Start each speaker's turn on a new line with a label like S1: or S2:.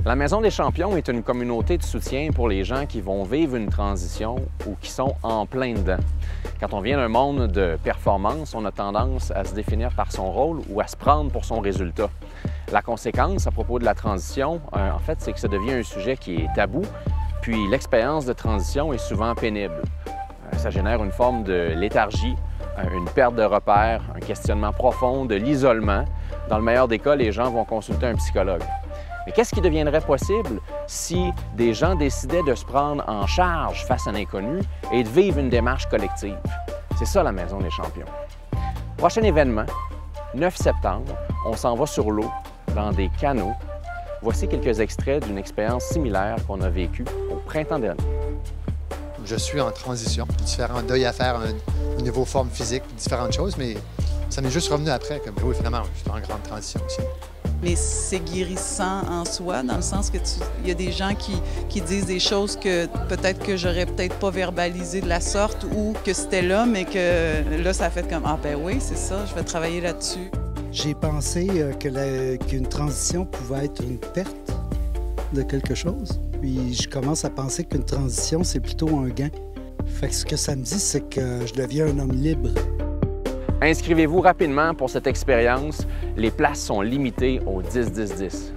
S1: La Maison des Champions est une communauté de soutien pour les gens qui vont vivre une transition ou qui sont en plein dedans. Quand on vient d'un monde de performance, on a tendance à se définir par son rôle ou à se prendre pour son résultat. La conséquence à propos de la transition, en fait, c'est que ça devient un sujet qui est tabou, puis l'expérience de transition est souvent pénible. Ça génère une forme de léthargie, une perte de repères, un questionnement profond, de l'isolement. Dans le meilleur des cas, les gens vont consulter un psychologue. Mais qu'est-ce qui deviendrait possible si des gens décidaient de se prendre en charge face à l'inconnu et de vivre une démarche collective? C'est ça la Maison des Champions. Prochain événement, 9 septembre, on s'en va sur l'eau, dans des canots. Voici quelques extraits d'une expérience similaire qu'on a vécue au printemps dernier.
S2: Je suis en transition, différents deuils à faire au niveau forme physique, différentes choses, mais ça m'est juste revenu après, comme oui, finalement, je suis en grande transition aussi.
S3: Mais c'est guérissant en soi, dans le sens que il y a des gens qui disent des choses que peut-être j'aurais peut-être pas verbalisées de la sorte ou que c'était là, mais que là, ça a fait comme « Ah ben oui, c'est ça, je vais travailler là-dessus ».
S4: J'ai pensé qu'une transition pouvait être une perte de quelque chose. Puis je commence à penser qu'une transition, c'est plutôt un gain. Fait que ce que ça me dit, c'est que je deviens un homme libre.
S1: Inscrivez-vous rapidement pour cette expérience. Les places sont limitées au 10-10-10.